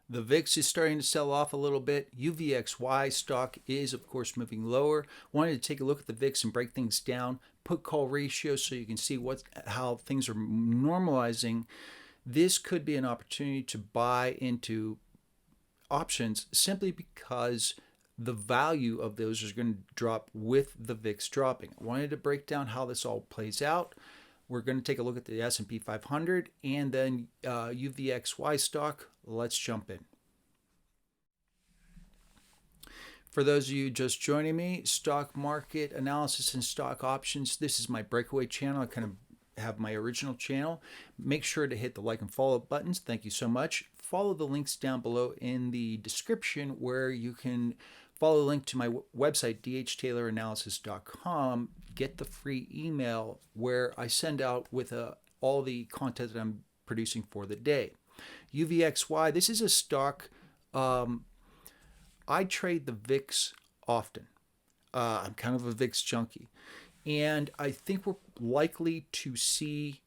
The VIX is starting to sell off a little bit. UVXY stock is, of course, moving lower. Wanted to take a look at the VIX and break things down, put call ratios so you can see how things are normalizing. This could be an opportunity to buy into options simply because the value of those is going to drop with the VIX dropping. I wanted to break down how this all plays out. We're going to take a look at the S&P 500 and then UVXY stock. Let's jump in. For those of you just joining me, stock market analysis and stock options. This is my breakaway channel. I kind of have my original channel. Make sure to hit the like and follow buttons. Thank you so much. Follow the links down below in the description where you can follow the link to my website, dhtayloranalysis.com. Get the free email where I send out with all the content that I'm producing for the day. UVXY, this is a stock. I trade the VIX often. I'm kind of a VIX junkie. And I think we're likely to see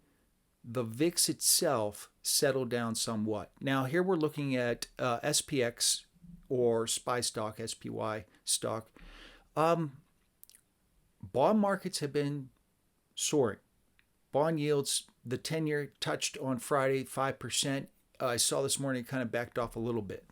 the VIX itself settle down somewhat. Now, here we're looking at SPX or SPY stock, SPY stock. Bond markets have been soaring. Bond yields, the 10-year touched on Friday 5%. I saw this morning it kind of backed off a little bit.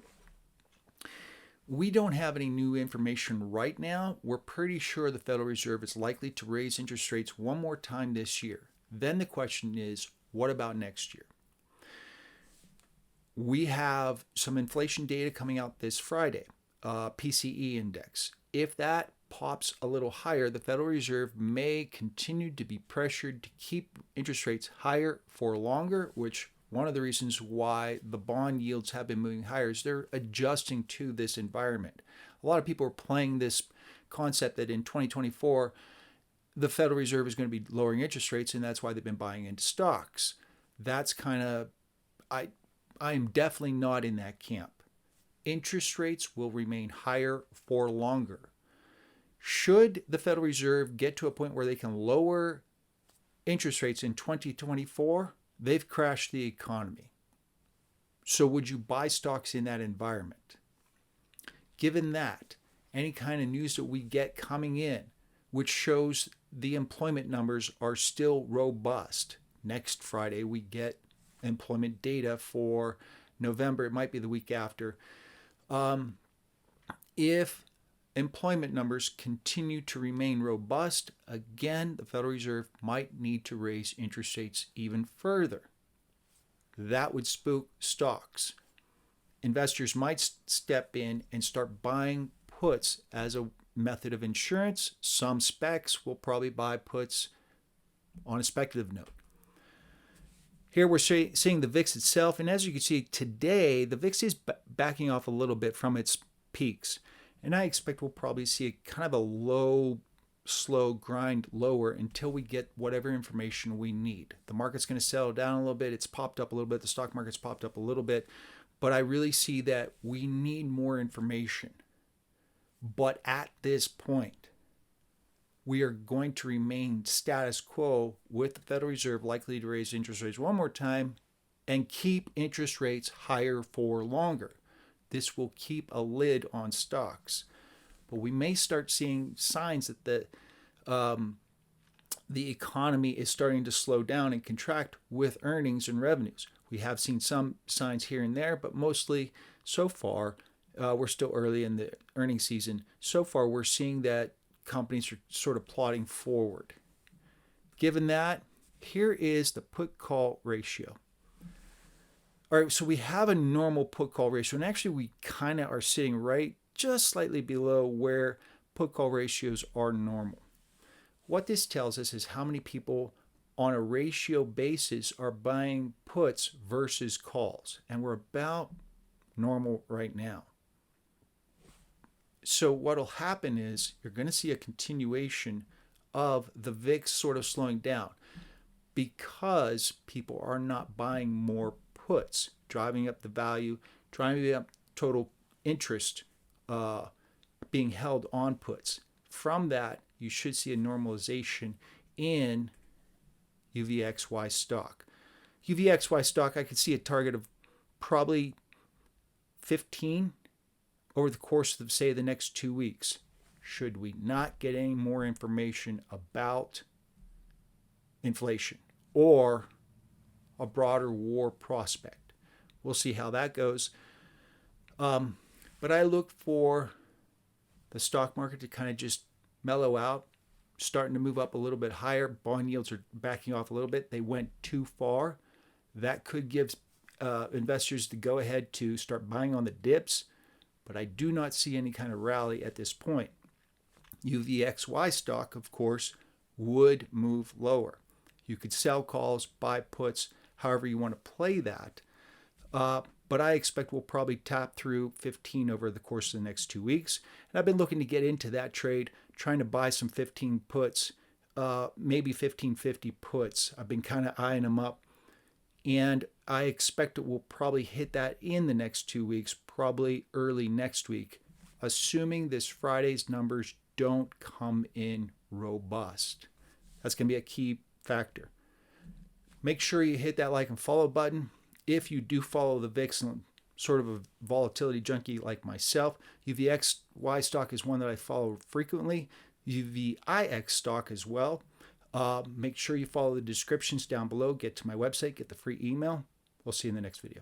We don't have any new information right now. We're pretty sure the Federal Reserve is likely to raise interest rates one more time this year. Then the question is, what about next year? We have some inflation data coming out this Friday, PCE Index. If that pops a little higher, the Federal Reserve may continue to be pressured to keep interest rates higher for longer, which one of the reasons why the bond yields have been moving higher is they're adjusting to this environment. A lot of people are playing this concept that in 2024, the Federal Reserve is going to be lowering interest rates, and that's why they've been buying into stocks. That's kind of, I am definitely not in that camp. Interest rates will remain higher for longer. Should the Federal Reserve get to a point where they can lower interest rates in 2024, they've crashed the economy. So would you buy stocks in that environment? Given that, any kind of news that we get coming in, which shows the employment numbers are still robust. Next Friday, we get employment data for November. It might be the week after. If employment numbers continue to remain robust, again, the Federal Reserve might need to raise interest rates even further. That would spook stocks. Investors might step in and start buying puts as a method of insurance. Some specs will probably buy puts on a speculative note. Here we're seeing the VIX itself, and as you can see today, the VIX is backing off a little bit from its peaks. And I expect we'll probably see a kind of a low, slow grind lower until we get whatever information we need. The market's going to settle down a little bit. It's popped up a little bit. The stock market's popped up a little bit. But I really see that we need more information. But at this point, we are going to remain status quo with the Federal Reserve likely to raise interest rates one more time and keep interest rates higher for longer. This will keep a lid on stocks. But we may start seeing signs that the economy is starting to slow down and contract with earnings and revenues. We have seen some signs here and there, but mostly so far, we're still early in the earnings season. So far, we're seeing that companies are sort of plodding forward. Given that, here is the put-call ratio. All right, so we have a normal put-call ratio, and actually we kind of are sitting right just slightly below where put-call ratios are normal. What this tells us is how many people on a ratio basis are buying puts versus calls, and we're about normal right now. So what will happen is you're going to see a continuation of the VIX sort of slowing down because people are not buying more puts, driving up the value, driving up total interest being held on puts. From that, you should see a normalization in UVXY stock. UVXY stock, I could see a target of probably 15 over the course of, say, the next 2 weeks, should we not get any more information about inflation or a broader war prospect? We'll see how that goes. But I look for the stock market to kind of just mellow out, starting to move up a little bit higher. Bond yields are backing off a little bit. They went too far. That could give investors the go ahead to start buying on the dips, but I do not see any kind of rally at this point. UVXY stock, of course, would move lower. You could sell calls, buy puts, however you want to play that. But I expect we'll probably tap through 15 over the course of the next 2 weeks. And I've been looking to get into that trade, trying to buy some 15 puts, maybe 1550 puts. I've been kind of eyeing them up. And I expect it will probably hit that in the next 2 weeks, probably early next week, assuming this Friday's numbers don't come in robust. That's going to be a key factor. Make sure you hit that like and follow button. If you do follow the VIX and sort of a volatility junkie like myself, UVXY stock is one that I follow frequently. UVIX stock as well. Make sure you follow the descriptions down below. Get to my website, get the free email. We'll see you in the next video.